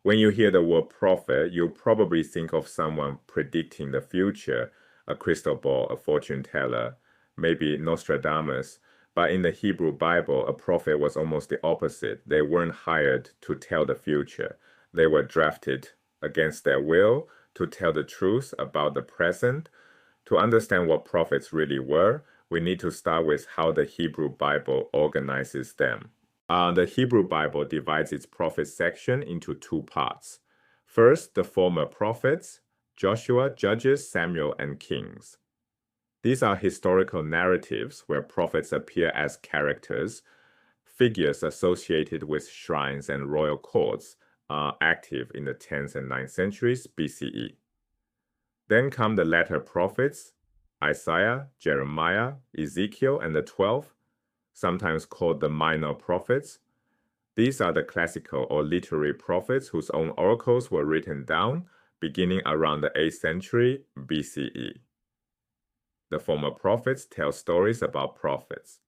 When you hear the word prophet, you probably think of someone predicting the future, a crystal ball, a fortune teller, maybe Nostradamus. But in the Hebrew Bible, a prophet was almost the opposite. They weren't hired to tell the future. They were drafted against their will to tell the truth about the present. To understand what prophets really were, we need to start with how the Hebrew Bible organizes them. The Hebrew Bible divides its prophet section into two parts. First, the former prophets, Joshua, Judges, Samuel, and Kings. These are historical narratives where prophets appear as characters. Figures associated with shrines and royal courts are active in the 10th and 9th centuries BCE. Then come the latter prophets, Isaiah, Jeremiah, Ezekiel, and the 12, sometimes called the minor prophets. These are the classical or literary prophets whose own oracles were written down beginning around the 8th century BCE. The former prophets tell stories about prophets.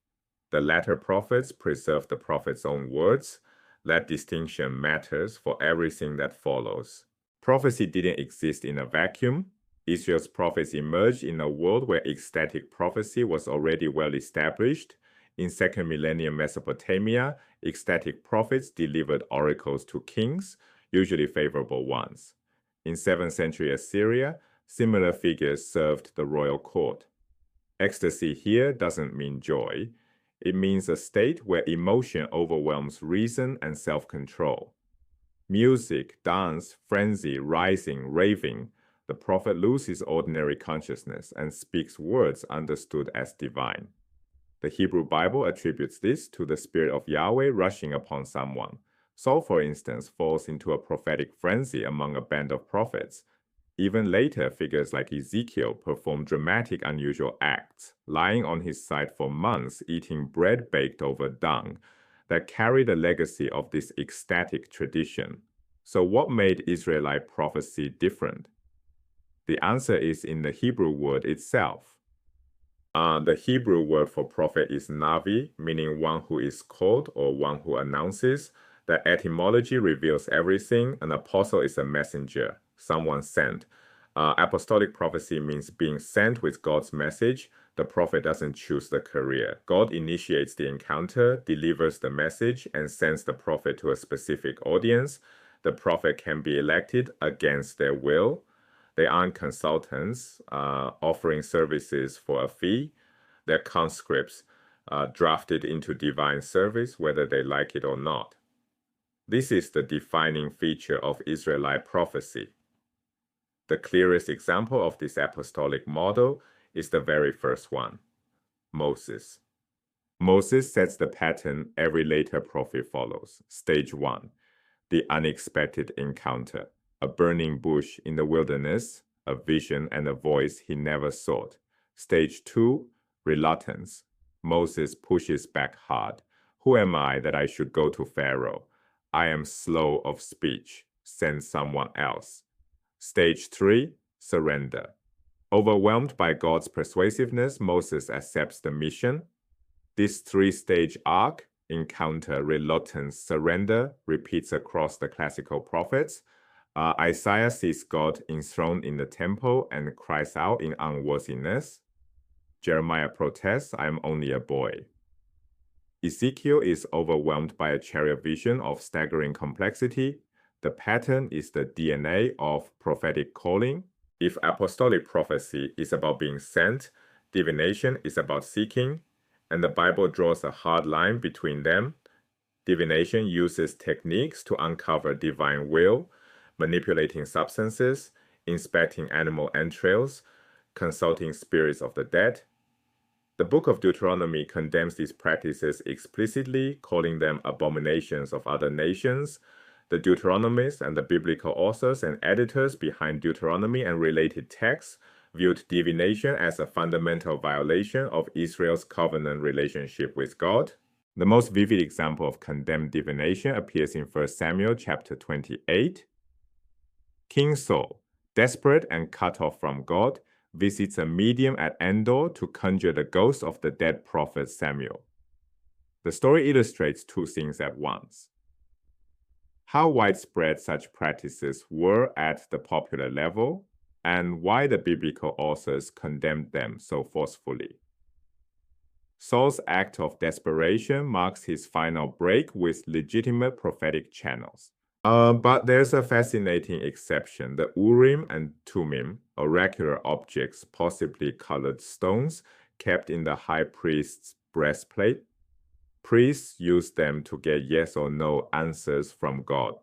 The latter prophets preserve the prophet's own words. That distinction matters for everything that follows. Prophecy didn't exist in a vacuum. Israel's prophets emerged in a world where ecstatic prophecy was already well established. In second millennium Mesopotamia, ecstatic prophets delivered oracles to kings, usually favorable ones. In 7th century Assyria, similar figures served the royal court. Ecstasy here doesn't mean joy. It means a state where emotion overwhelms reason and self-control. Music, dance, frenzy, rising, raving. The prophet loses ordinary consciousness and speaks words understood as divine. The Hebrew Bible attributes this to the Spirit of Yahweh rushing upon someone. Saul, for instance, falls into a prophetic frenzy among a band of prophets. Even later, figures like Ezekiel perform dramatic, unusual acts, lying on his side for months, eating bread baked over dung, that carry the legacy of this ecstatic tradition. So what made Israelite prophecy different? The answer is in the Hebrew word itself. The Hebrew word for prophet is navi, meaning one who is called or one who announces. The etymology reveals everything. An apostle is a messenger, someone sent. Apostolic prophecy means being sent with God's message. The prophet doesn't choose the career. God initiates the encounter, delivers the message, and sends the prophet to a specific audience. The prophet can be elected against their will. They aren't consultants offering services for a fee. They're conscripts drafted into divine service, whether they like it or not. This is the defining feature of Israelite prophecy. The clearest example of this apostolic model is the very first one, Moses. Moses sets the pattern every later prophet follows. Stage 1, the unexpected encounter. A burning bush in the wilderness, a vision and a voice he never sought. Stage 2, reluctance. Moses pushes back hard. Who am I that I should go to Pharaoh? I am slow of speech. Send someone else. Stage 3, surrender. Overwhelmed by God's persuasiveness, Moses accepts the mission. This three-stage arc, encounter, reluctance, surrender, repeats across the classical prophets. Isaiah sees God enthroned in the temple and cries out in unworthiness. Jeremiah protests, I am only a boy. Ezekiel is overwhelmed by a chariot vision of staggering complexity. The pattern is the DNA of prophetic calling. If apostolic prophecy is about being sent, divination is about seeking, and the Bible draws a hard line between them. Divination uses techniques to uncover divine will, manipulating substances, inspecting animal entrails, consulting spirits of the dead. The book of Deuteronomy condemns these practices explicitly, calling them abominations of other nations. The Deuteronomists and the biblical authors and editors behind Deuteronomy and related texts viewed divination as a fundamental violation of Israel's covenant relationship with God. The most vivid example of condemned divination appears in 1 Samuel chapter 28. King Saul, desperate and cut off from God, visits a medium at Endor to conjure the ghost of the dead prophet Samuel. The story illustrates two things at once. how widespread such practices were at the popular level, and why the biblical authors condemned them so forcefully. Saul's act of desperation marks his final break with legitimate prophetic channels. But there's a fascinating exception. The urim and tummim, oracular objects, possibly colored stones, kept in the high priest's breastplate. Priests used them to get yes or no answers from God.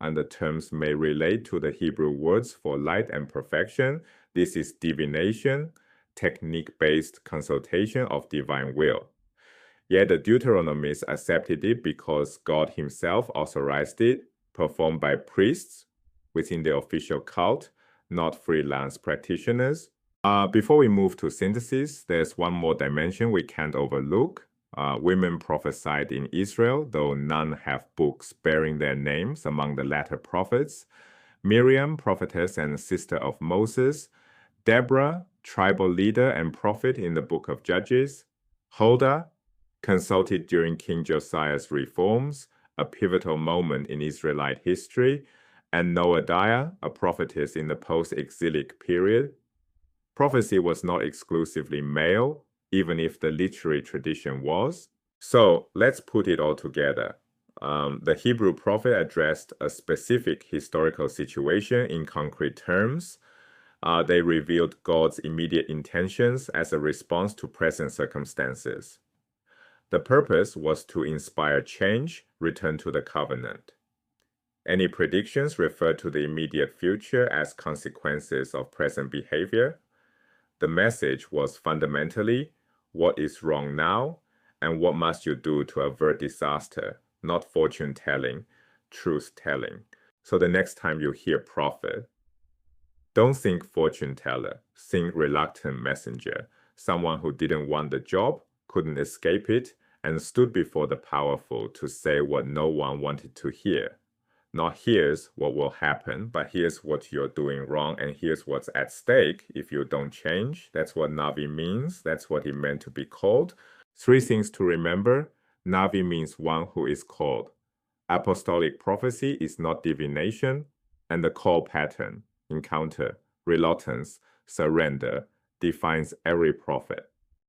And the terms may relate to the Hebrew words for light and perfection. This is divination, technique-based consultation of divine will. Yet the Deuteronomists accepted it because God himself authorized it, performed by priests within the official cult, not freelance practitioners. Before we move to synthesis, there's one more dimension we can't overlook. Women prophesied in Israel, though none have books bearing their names among the latter prophets. Miriam, prophetess and sister of Moses. Deborah, tribal leader and prophet in the book of Judges. Huldah, consulted during King Josiah's reforms, a pivotal moment in Israelite history, and Noadiah, a prophetess in the post-exilic period. Prophecy was not exclusively male, even if the literary tradition was. So let's put it all together. The Hebrew prophet addressed a specific historical situation in concrete terms. They revealed God's immediate intentions as a response to present circumstances. The purpose was to inspire change, return to the covenant. Any predictions referred to the immediate future as consequences of present behavior. The message was fundamentally, what is wrong now, and what must you do to avert disaster, not fortune-telling, truth-telling. So the next time you hear prophet, don't think fortune-teller, think reluctant messenger, someone who didn't want the job, couldn't escape it, and stood before the powerful to say what no one wanted to hear. Not here's what will happen, but here's what you're doing wrong, and here's what's at stake if you don't change. That's what navi means. That's what it meant to be called. 3 things to remember. Navi means one who is called. Apostolic prophecy is not divination, and the call pattern, encounter, reluctance, surrender, defines every prophet.